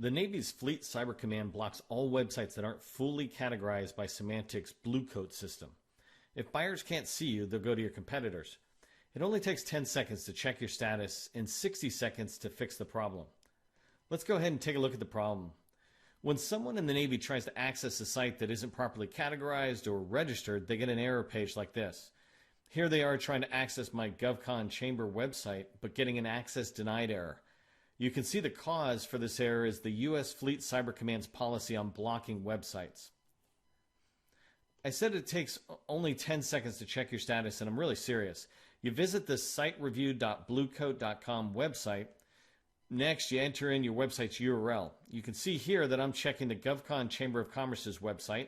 The Navy's Fleet Cyber Command blocks all websites that aren't fully categorized by Symantec's Blue Coat system. If buyers can't see you, they'll go to your competitors. It only takes 10 seconds to check your status and 60 seconds to fix the problem. Let's go ahead and take a look at the problem. When someone in the Navy tries to access a site that isn't properly categorized or registered, they get an error page like this. Here they are trying to access my GovCon Chamber website, but getting an access denied error. You can see the cause for this error is the U.S. Fleet Cyber Command's policy on blocking websites. I said it takes only 10 seconds to check your status, and I'm really serious. You visit the sitereview.bluecoat.com website. Next, you enter in your website's URL. You can see here that I'm checking the GovCon Chamber of Commerce's website.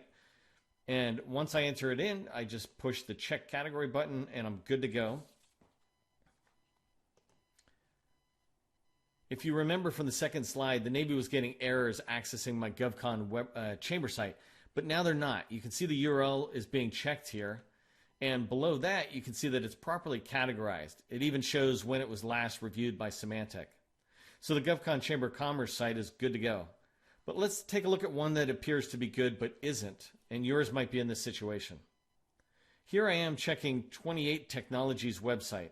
And once I enter it in, I just push the check category button, and I'm good to go. If you remember from the second slide, the Navy was getting errors accessing my GovCon chamber site, but now they're not. You can see the URL is being checked here, and below that, you can see that it's properly categorized. It even shows when it was last reviewed by Symantec. So the GovCon Chamber of Commerce site is good to go. But let's take a look at one that appears to be good but isn't, and yours might be in this situation. Here I am checking 28 Technologies website.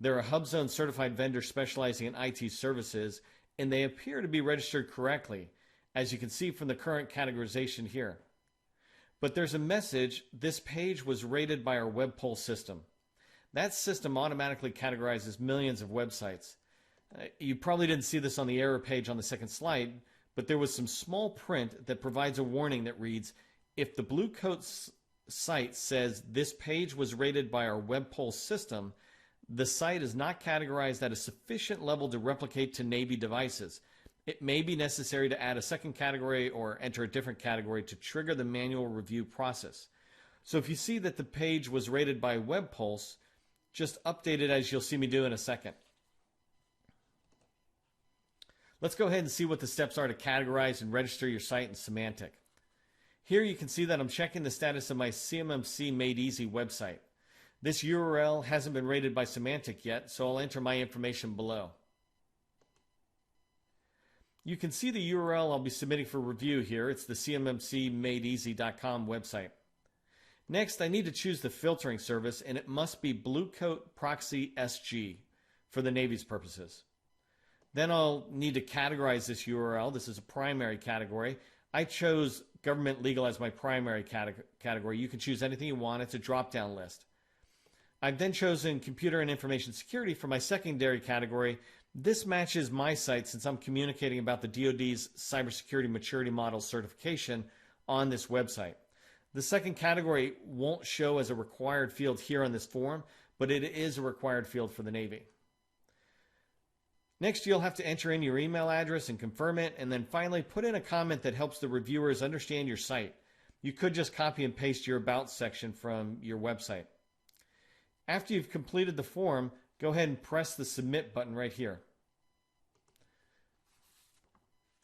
They're a HUBZone certified vendor specializing in IT services, and they appear to be registered correctly, as you can see from the current categorization here. But there's a message, this page was rated by our web poll system. That system automatically categorizes millions of websites. You probably didn't see this on the error page on the second slide, but there was some small print that provides a warning that reads, if the Blue Coat site says this page was rated by our web poll system, the site is not categorized at a sufficient level to replicate to Navy devices. It may be necessary to add a second category or enter a different category to trigger the manual review process. So if you see that the page was rated by Web Pulse, just update it as you'll see me do in a second. Let's go ahead and see what the steps are to categorize and register your site in Symantec. Here you can see that I'm checking the status of my CMMC Made Easy website. This URL hasn't been rated by Symantec yet, so I'll enter my information below. You can see the URL I'll be submitting for review here. It's the cmmcmadeeasy.com website. Next, I need to choose the filtering service, and it must be Blue Coat Proxy SG for the Navy's purposes. Then I'll need to categorize this URL. This is a primary category. I chose Government Legal as my primary category. You can choose anything you want. It's a drop-down list. I've then chosen Computer and Information Security for my secondary category. This matches my site since I'm communicating about the DoD's Cybersecurity Maturity Model certification on this website. The second category won't show as a required field here on this form, but it is a required field for the Navy. Next, you'll have to enter in your email address and confirm it, and then finally put in a comment that helps the reviewers understand your site. You could just copy and paste your About section from your website. After you've completed the form, go ahead and press the Submit button right here.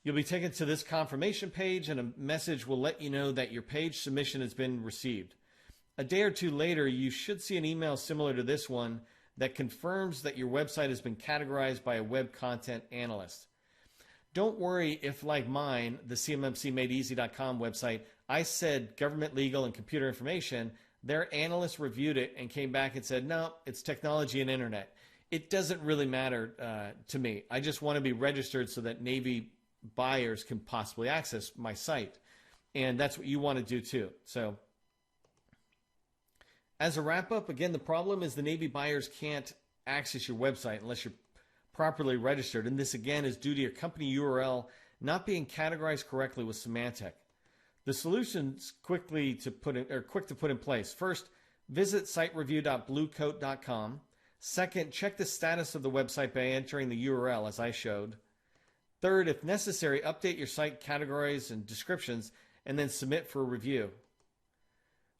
You'll be taken to this confirmation page, and a message will let you know that your page submission has been received. A day or two later, you should see an email similar to this one that confirms that your website has been categorized by a web content analyst. Don't worry if, like mine, the cmmcmadeeasy.com website, I said government legal and computer information. Their analyst reviewed it and came back and said, no, it's technology and internet. It doesn't really matter to me. I just want to be registered so that Navy buyers can possibly access my site. And that's what you want to do too. So as a wrap up, again, the problem is the Navy buyers can't access your website unless you're properly registered. And this again is due to your company URL not being categorized correctly with Symantec. The solution's quick to put in place. First, visit sitereview.bluecoat.com. Second, check the status of the website by entering the URL as I showed. Third, if necessary, update your site categories and descriptions and then submit for a review.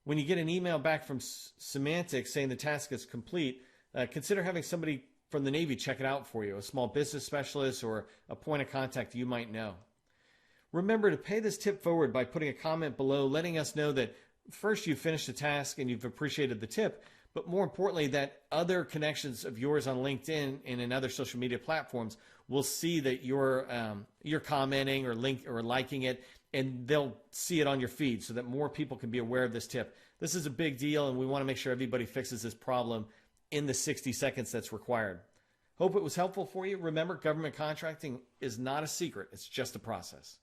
When you get an email back from Symantec saying the task is complete, consider having somebody from the Navy check it out for you, a small business specialist or a point of contact you might know. Remember to pay this tip forward by putting a comment below letting us know that first you've finished the task and you've appreciated the tip, but more importantly that other connections of yours on LinkedIn and in other social media platforms will see that you're commenting or liking it, and they'll see it on your feed so that more people can be aware of this tip. This is a big deal, and we want to make sure everybody fixes this problem in the 60 seconds that's required. Hope it was helpful for you. Remember, government contracting is not a secret. It's just a process.